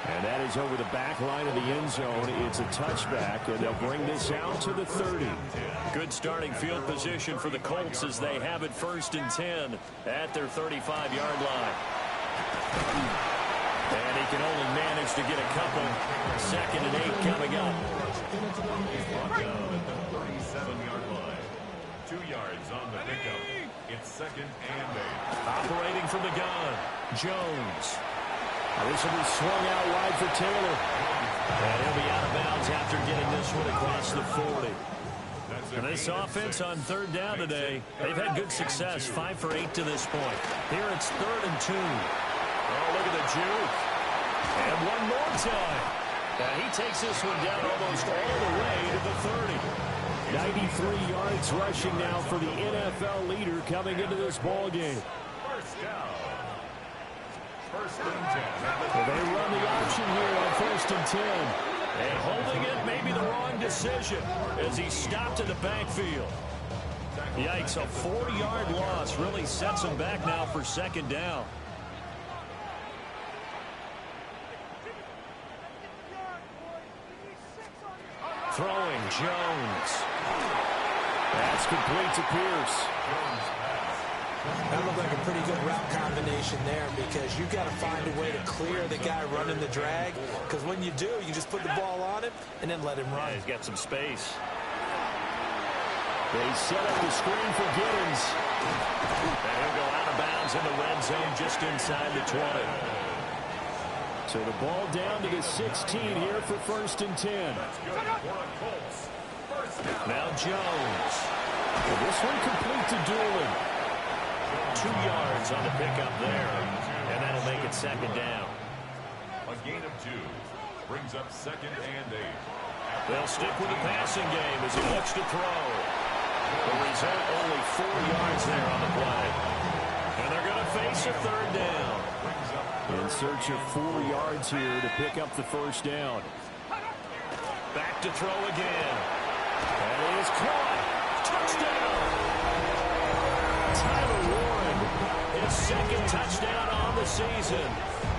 And that is over the back line of the end zone. It's a touchback, and they'll bring this out to the 30. Good starting field position for the Colts as they have it first and 10 at their 35-yard line. And he can only manage to get a couple. Second and 8 coming up. He's brought down at the 37-yard line. 2 yards on the pickup. It's second and 8. Operating from the gun, Jones. This will be swung out wide for Taylor. And he'll be out of bounds after getting this one across the 40. And this offense on third down today, they've had good success, 5 for 8 to this point. Here it's 3rd and 2. Oh, look at the juke. And one more time. And he takes this one down almost all the way to the 30. 93 yards rushing now for the NFL leader coming into this ball game. First down. First and 10. Well, they run the option here on 1st and 10. And holding it may be the wrong decision as he stopped in the backfield. Yikes, a 4-yard loss really sets him back now for 2nd down. Throwing, Jones. That's complete to Pierce. That looked like a pretty good route combination there because you've got to find a way to clear the guy running the drag because when you do, you just put the ball on him and then let him run. Yeah, he's got some space. They set up the screen for Giddens. And he'll go out of bounds in the red zone just inside the 20. So So the ball down to the 16 here for 1st and 10. Now Jones. Well, this one complete to Doolin. 2 yards on the pickup there, and that'll make it 2nd down. A gain of 2 brings up 2nd and 8. They'll stick with the passing game as he looks to throw. The result, only 4 yards there on the play. And they're going to face a 3rd down. In search of 4 yards here to pick up the 1st down. Back to throw again. And he is caught. Touchdown! Tyler Warren, his 2nd touchdown on the season.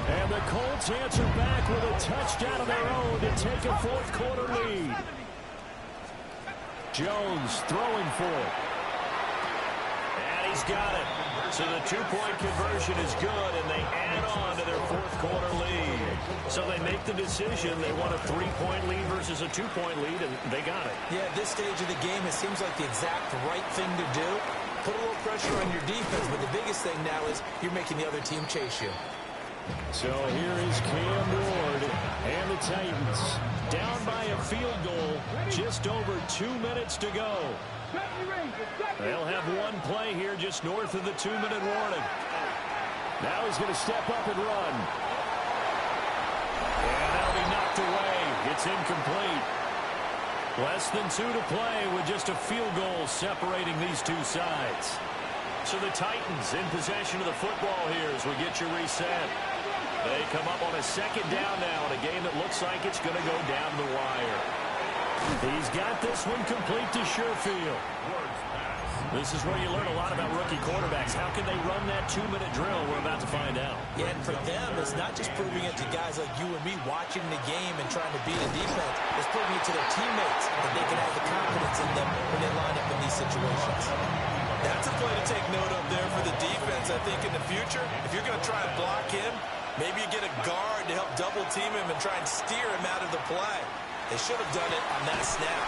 And the Colts answer back with a touchdown of their own to take a 4th quarter lead. Jones throwing for it. And he's got it. So the 2-point conversion is good, and they add on to their 4th quarter lead. So they make the decision. They want a 3-point lead versus a 2-point lead, and they got it. Yeah, at this stage of the game, it seems like the exact right thing to do. Put a little pressure on your defense, but the biggest thing now is you're making the other team chase you. So here is Cam Ward and the Titans down by a field goal, just over 2 minutes to go. They'll have one play here just north of the 2-minute warning. Now he's going to step up and run. And that'll be knocked away. It's incomplete. Less than 2 to play with just a field goal separating these two sides. So the Titans in possession of the football here as we get your reset. They come up on a 2nd down now in a game that looks like it's going to go down the wire. He's got this one complete to Sherfield. This is where you learn a lot about rookie quarterbacks. How can they run that 2-minute drill? We're about to find out. Yeah, and for them, it's not just proving it to guys like you and me watching the game and trying to beat a defense. It's proving it to their teammates that they can have the confidence in them when they line up in these situations. That's a play to take note of there for the defense, I think, in the future. If you're going to try and block him, maybe you get a guard to help double-team him and try and steer him out of the play. They should have done it on that snap.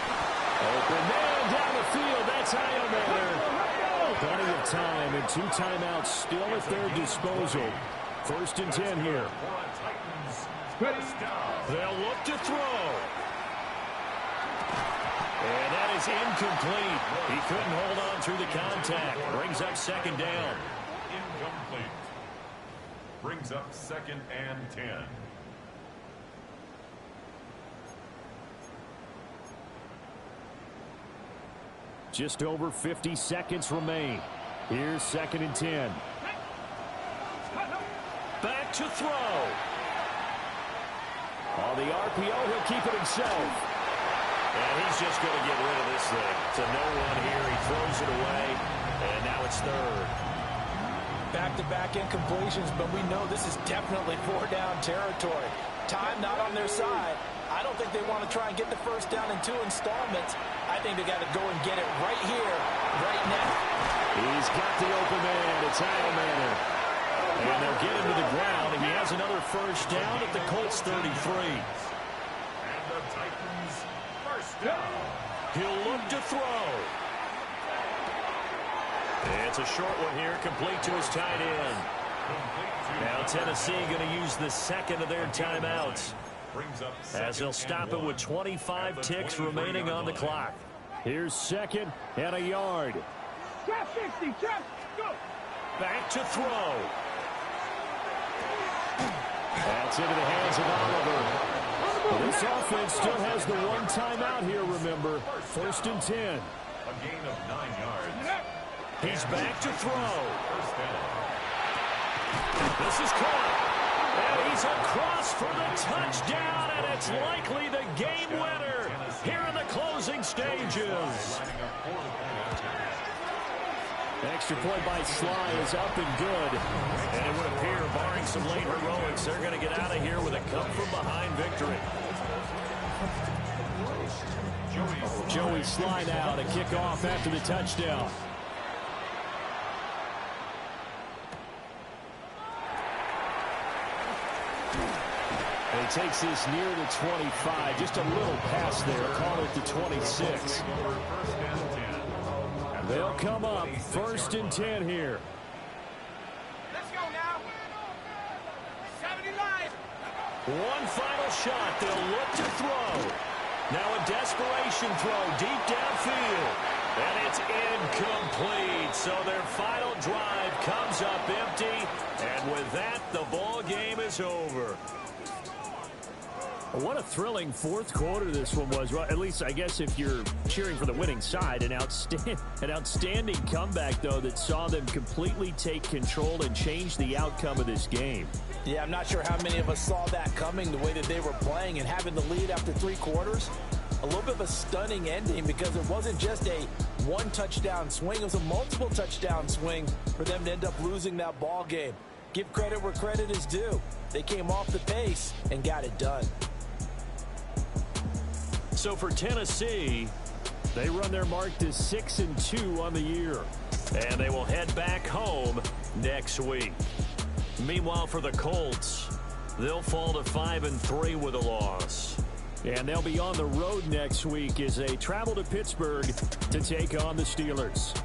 Open man down the field. That's Iomatter. Plenty of time and 2 timeouts still at their disposal. 1st and 10 here. They'll look to throw. And that is incomplete. He couldn't hold on through the contact. Brings up 2nd down. Incomplete. Brings up 2nd and 10. Just over 50 seconds remain. Here's 2nd and 10. Back to throw. On the RPO, he'll keep it himself. And he's just going to get rid of this thing. To no one here. He throws it away. And now it's 3rd. Back-to-back incompletions, but we know this is definitely 4-down territory. Time not on their side. I don't think they want to try and get the 1st down in 2 installments. I think they got to go and get it right here, right now. He's got the open man. It's Iomatter. And they'll get him to the ground. And he has another 1st down at the Colts 33. And the Titans 1st down. He'll look to throw. It's a short one here, complete to his tight end. Now Tennessee going to use the 2nd of their timeouts, as they'll stop it with 25 ticks remaining on the clock. Here's 2nd and a yard. Back to throw. That's into the hands of Oliver. This offense still has the 1 timeout here, remember. 1st and 10. A gain of 9 yards. He's back to throw. This is caught. And he's across for the touchdown, and it's likely the game winner here in the closing stages. Extra point by Sly is up and good. And it would appear, barring some late heroics, they're going to get out of here with a come-from-behind victory. Joey Sly now to kick off after the touchdown. And he takes this near the 25, just a little past there, call it the 26. They'll come up 1st and 10 here. Let's go now. 70 live. One final shot. They'll look to throw. Now a desperation throw deep downfield. And it's incomplete. So their final drive comes up empty. And with that, the ball game is over. What a thrilling fourth quarter this one was. Well, at least, I guess, if you're cheering for the winning side. An outstanding comeback, though, that saw them completely take control and change the outcome of this game. Yeah, I'm not sure how many of us saw that coming, the way that they were playing and having the lead after 3 quarters. A little bit of a stunning ending because it wasn't just a one-touchdown swing. It was a multiple touchdown swing for them to end up losing that ball game. Give credit where credit is due. They came off the pace and got it done. So for Tennessee, they run their mark to 6-2 on the year. And they will head back home next week. Meanwhile, for the Colts, they'll fall to 5-3 with a loss. And they'll be on the road next week as they travel to Pittsburgh to take on the Steelers.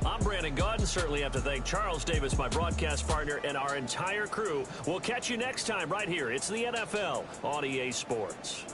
I'm Brandon Gaudin. Certainly have to thank Charles Davis, my broadcast partner, and our entire crew. We'll catch you next time right here. It's the NFL on EA Sports.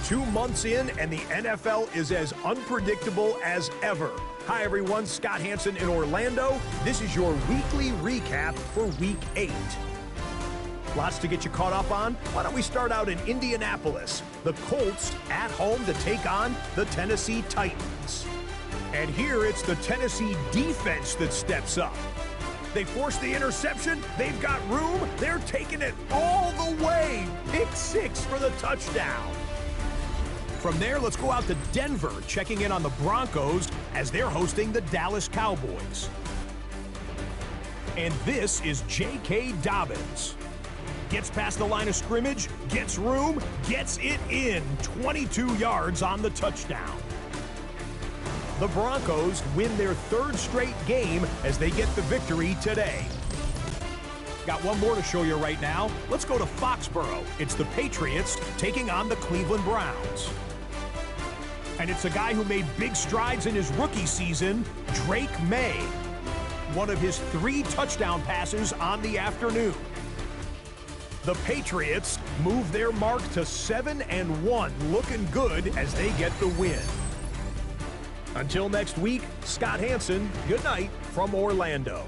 2 months in, and the NFL is as unpredictable as ever. Hi, everyone. Scott Hansen in Orlando. This is your weekly recap for Week 8. Lots to get you caught up on. Why don't we start out in Indianapolis? The Colts at home to take on the Tennessee Titans. And here it's the Tennessee defense that steps up. They force the interception. They've got room. They're taking it all the way. Pick 6 for the touchdown. From there, let's go out to Denver, checking in on the Broncos as they're hosting the Dallas Cowboys. And this is J.K. Dobbins. Gets past the line of scrimmage, gets room, gets it in. 22 yards on the touchdown. The Broncos win their 3rd straight game as they get the victory today. Got one more to show you right now. Let's go to Foxborough. It's the Patriots taking on the Cleveland Browns. And it's a guy who made big strides in his rookie season, Drake May. One of his 3 touchdown passes on the afternoon. The Patriots move their mark to 7-1, looking good as they get the win. Until next week, Scott Hansen, good night from Orlando.